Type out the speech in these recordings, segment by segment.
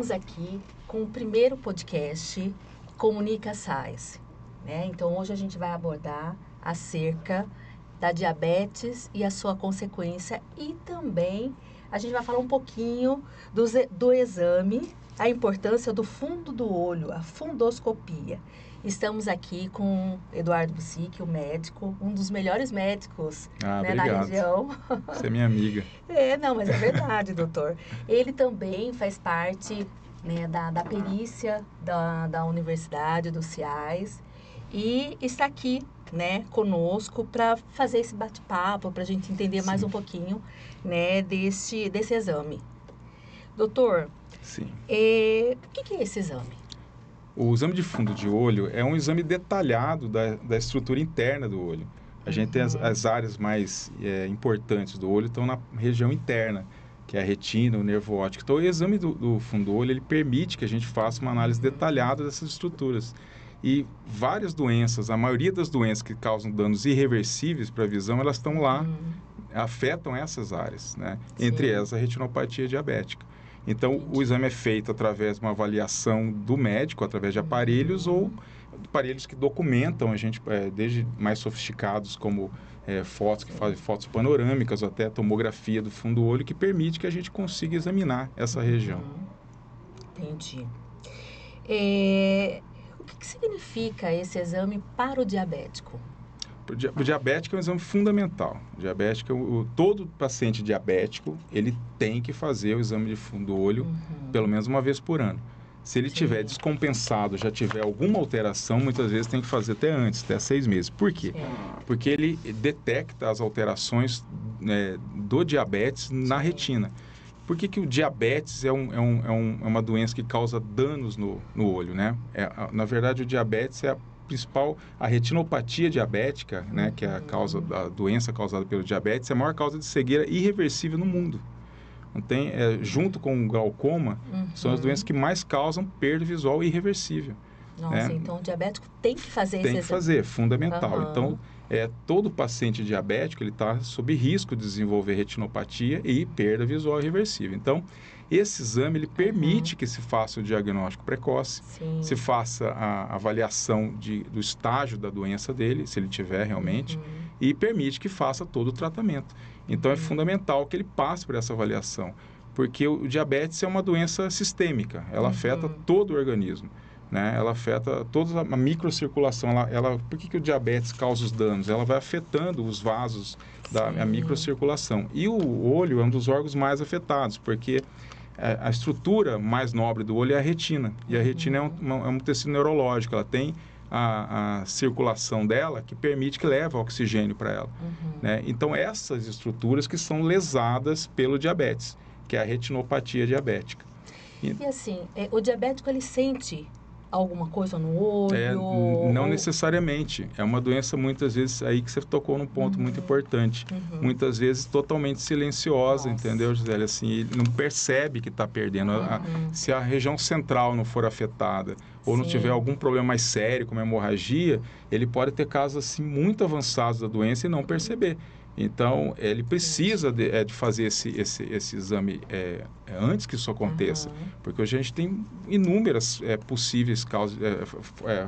estamos aqui com o primeiro podcast Comunica Science, né? Então, hoje a gente vai abordar acerca da diabetes e a sua consequência e também a gente vai falar um pouquinho do exame, a importância do fundo do olho, a fundoscopia. Estamos aqui com Eduardo Busic, o médico, um dos melhores médicos, né, na região. Você é minha amiga. Mas é verdade, doutor. Ele também faz parte, né, da perícia da Universidade do CIAS e está aqui, né, conosco para fazer esse bate-papo, para a gente entender mais um pouquinho, né, desse exame. Doutor, Sim. O que é esse exame? O exame de fundo de olho é um exame detalhado da estrutura interna do olho. A gente tem as áreas mais importantes do olho, estão na região interna, que é a retina, o nervo óptico. Então, o exame do fundo do olho, ele permite que a gente faça uma análise detalhada dessas estruturas. E várias doenças, a maioria das doenças que causam danos irreversíveis para a visão, elas estão lá, afetam essas áreas, né? Entre elas a retinopatia diabética. Então, o exame é feito através de uma avaliação do médico, através de aparelhos ou aparelhos que documentam, a gente, desde mais sofisticados como fotos que fazem fotos panorâmicas ou até tomografia do fundo do olho, que permite que a gente consiga examinar essa região. Entendi. O que significa esse exame para o diabético? O diabético é um exame fundamental. Todo paciente diabético, ele tem que fazer o exame de fundo do olho pelo menos uma vez por ano. Se ele tiver descompensado, já tiver alguma alteração, muitas vezes tem que fazer até antes, até 6 meses. Por quê? Porque ele detecta as alterações do diabetes na retina. Por que o diabetes é uma doença que causa danos no olho, né? Na verdade, o diabetes é a retinopatia diabética, né, que é a doença causada pelo diabetes, é a maior causa de cegueira irreversível no mundo. Junto com o glaucoma, são as doenças que mais causam perda visual irreversível. Nossa, então o diabético tem que fazer esse exame. Tem que fazer, fundamental. Então, todo paciente diabético, ele está sob risco de desenvolver retinopatia e perda visual irreversível. Então, esse exame, ele permite que se faça o diagnóstico precoce, se faça a avaliação do estágio da doença dele, se ele tiver realmente, e permite que faça todo o tratamento. Então, é fundamental que ele passe por essa avaliação, porque o diabetes é uma doença sistêmica, ela afeta todo o organismo. Né? Ela afeta toda a microcirculação. Por que o diabetes causa os danos? Ela vai afetando os vasos da microcirculação. E o olho é um dos órgãos mais afetados, porque a estrutura mais nobre do olho é a retina. E a retina é um tecido neurológico. Ela tem a circulação dela que permite que leve oxigênio para ela. Né? Então, essas estruturas que são lesadas pelo diabetes, que é a retinopatia diabética. E assim, o diabético, ele sente alguma coisa no olho? Não necessariamente. É uma doença, muitas vezes, aí que você tocou num ponto muito importante. Muitas vezes totalmente silenciosa, entendeu, Gisele? Assim, ele não percebe que está perdendo. Se a região central não for afetada ou não tiver algum problema mais sério, como hemorragia, ele pode ter casos assim, muito avançados da doença e não perceber. Então, ele precisa de fazer esse exame antes que isso aconteça, porque hoje a gente tem inúmeras possíveis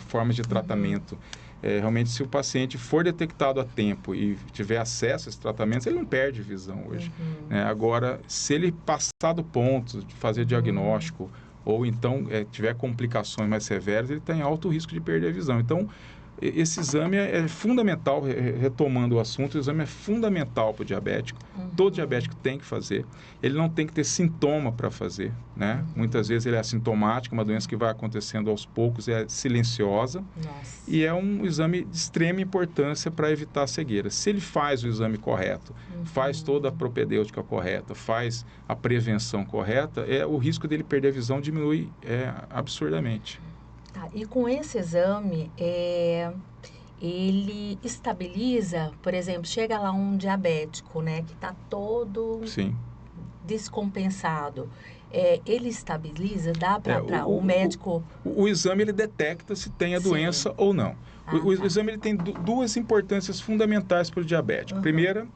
formas de tratamento. Realmente, se o paciente for detectado a tempo e tiver acesso a esses tratamentos, ele não perde visão hoje. Agora, se ele passar do ponto de fazer diagnóstico ou então tiver complicações mais severas, ele tem alto risco de perder a visão. Então, esse exame é fundamental, retomando o assunto, o exame é fundamental para o diabético. Todo diabético tem que fazer. Ele não tem que ter sintoma para fazer, né? Muitas vezes ele é assintomático, uma doença que vai acontecendo aos poucos, é silenciosa. E é um exame de extrema importância para evitar a cegueira. Se ele faz o exame correto, faz toda a propedêutica correta, faz a prevenção correta, o risco dele perder a visão diminui absurdamente. E com esse exame, ele estabiliza, por exemplo, chega lá um diabético, né, que está todo descompensado. Ele estabiliza, dá para o médico... O exame, ele detecta se tem a doença ou não. O exame, ele tem duas importâncias fundamentais para o diabético. Primeira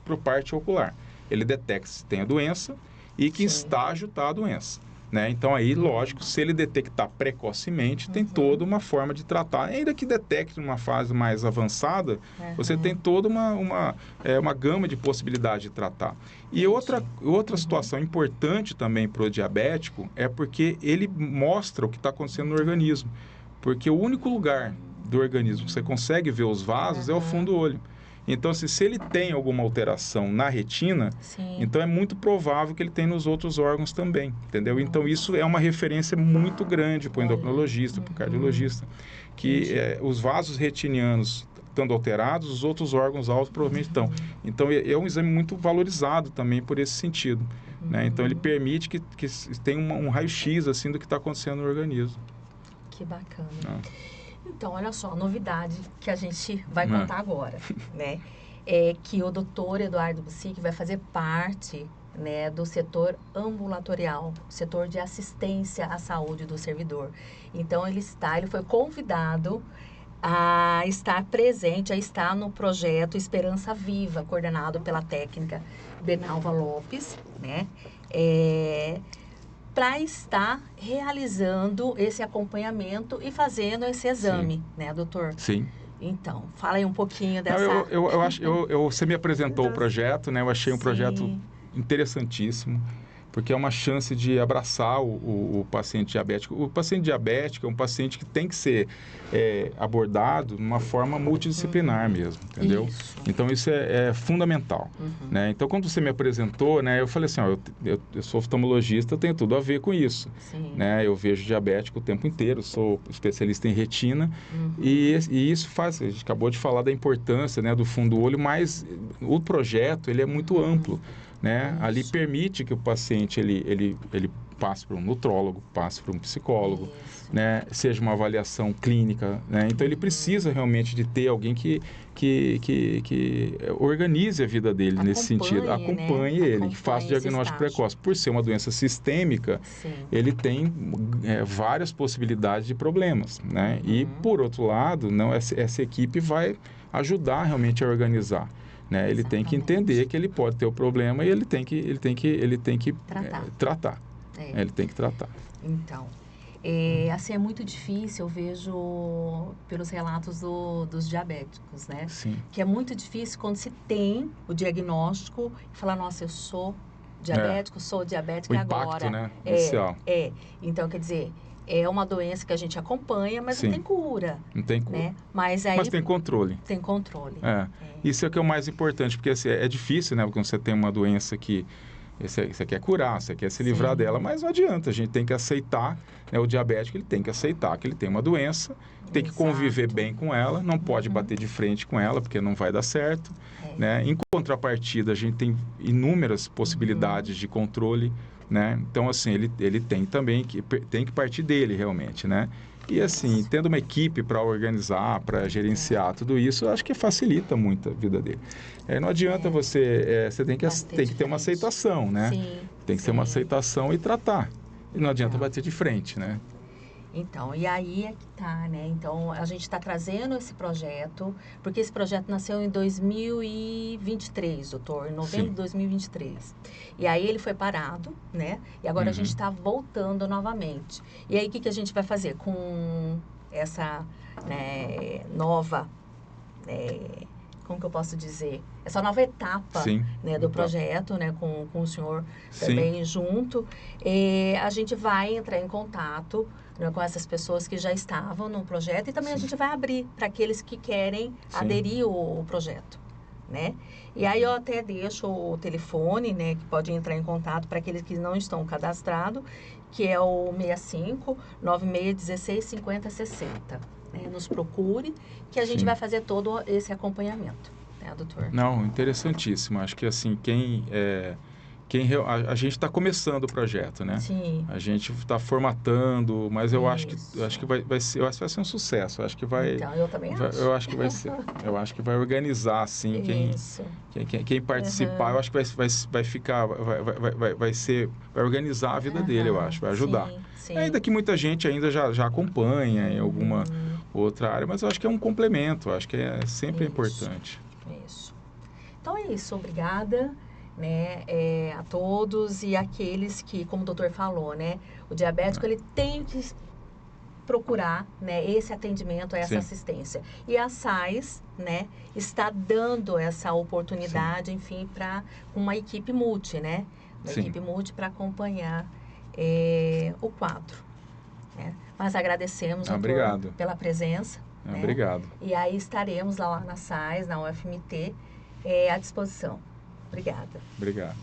para a parte ocular. Ele detecta se tem a doença e que estágio está a doença. né? Então aí, lógico, se ele detectar precocemente, tem toda uma forma de tratar. Ainda que detecte numa fase mais avançada, você tem toda uma gama de possibilidades de tratar. E outra situação importante também para o diabético é porque ele mostra o que está acontecendo no organismo. Porque o único lugar do organismo que você consegue ver os vasos é o fundo do olho. Então, se ele tem alguma alteração na retina, então é muito provável que ele tenha nos outros órgãos também, entendeu? Então, isso é uma referência muito grande para o endocrinologista, para o cardiologista, que os vasos retinianos estando alterados, os outros órgãos altos provavelmente estão. Então, é um exame muito valorizado também por esse sentido, né? Então, ele permite que tenha um raio-x assim, do que está acontecendo no organismo. Que bacana. Então, olha só, a novidade que a gente vai contar agora, né? É que o doutor Eduardo Busic vai fazer parte, né, do setor ambulatorial, setor de assistência à saúde do servidor. Então, ele foi convidado a estar presente, a estar no projeto Esperança Viva, coordenado pela técnica Benalva Lopes, né? Para estar realizando esse acompanhamento e fazendo esse exame, né, doutor? Sim. Então, fala aí um pouquinho dessa... Você me apresentou o projeto, né? Eu achei um projeto interessantíssimo, porque é uma chance de abraçar o paciente diabético. O paciente diabético é um paciente que tem que ser abordado de uma forma multidisciplinar mesmo, entendeu? Isso. Então, isso é fundamental, né? Então, quando você me apresentou, né, eu falei assim, ó, eu sou oftalmologista, eu tenho tudo a ver com isso, né? Eu vejo diabético o tempo inteiro, sou especialista em retina, e isso faz, a gente acabou de falar da importância, né, do fundo do olho, mas o projeto, ele é muito amplo, né? Ali permite que o paciente ele passe por um nutrólogo, passe por um psicólogo, né? Seja uma avaliação clínica, né? Então ele precisa realmente de ter alguém que organize a vida dele nesse sentido, acompanhe ele, que faça o diagnóstico precoce. Por ser uma doença sistêmica, ele tem várias possibilidades de problemas, né? E por outro lado, essa equipe vai ajudar realmente a organizar. Né? Ele tem que entender que ele pode ter o problema e ele tem que tratar. Ele tem que tratar. Então, assim, é muito difícil, eu vejo pelos relatos dos diabéticos, né? Sim. Que é muito difícil quando se tem o diagnóstico e falar, nossa, eu sou diabético, sou diabética agora. O impacto, né? Inicial. Então, quer dizer... É uma doença que a gente acompanha, mas não tem cura. Não tem cura. Né? Mas tem controle. Tem controle. Isso é o que é o mais importante, porque assim, é difícil, né? Quando você tem uma doença que você quer curar, você quer se livrar dela, mas não adianta, a gente tem que aceitar, né? O diabético, ele tem que aceitar que ele tem uma doença, tem que conviver bem com ela, não pode bater de frente com ela, porque não vai dar certo. Né? Em contrapartida, a gente tem inúmeras possibilidades de controle, né? Então, assim, ele tem também que partir dele realmente, né? E assim, tendo uma equipe para organizar, para gerenciar tudo isso, eu acho que facilita muito a vida dele. Não adianta você tem que ter uma aceitação, né? Tem que ter uma aceitação e tratar. E não adianta bater de frente, né? Então, e aí é que tá, né? Então, a gente está trazendo esse projeto, porque esse projeto nasceu em 2023, doutor, em novembro de 2023. E aí ele foi parado, né? E agora a gente está voltando novamente. E aí, o que a gente vai fazer com essa nova... como que eu posso dizer? Essa nova etapa do projeto, né, com o senhor também junto. A gente vai entrar em contato, né, com essas pessoas que já estavam no projeto e também a gente vai abrir para aqueles que querem aderir ao projeto, né? E aí eu até deixo o telefone, né, que pode entrar em contato para aqueles que não estão cadastrados, que é o 65 9616 50 60. Nos procure, que a gente vai fazer todo esse acompanhamento, né, doutor? Não, interessantíssimo. Acho que assim, a gente está começando o projeto, né? Sim. A gente está formatando, mas eu acho que vai ser um sucesso. Acho que vai. Então, eu também acho. Eu acho que vai ser. Eu acho que vai organizar assim quem participar. Eu acho que vai organizar a vida dele. Eu acho, vai ajudar. Sim. Ainda que muita gente ainda já acompanha em alguma outra área, mas eu acho que é um complemento. Eu acho que é sempre importante. Isso. Então é isso. Obrigada. né, a todos e aqueles que, como o doutor falou, né, o diabético ele tem que procurar, né, esse atendimento, essa Sim. assistência. E a SAIS, né, está dando essa oportunidade, Sim. enfim, para uma equipe multi, né, uma Sim. equipe multi para acompanhar o quadro. Né? Mas agradecemos, doutor, Obrigado. pela presença. Né? Obrigado. E aí estaremos lá na SAIS, na UFMT, à disposição. Obrigada. Obrigado.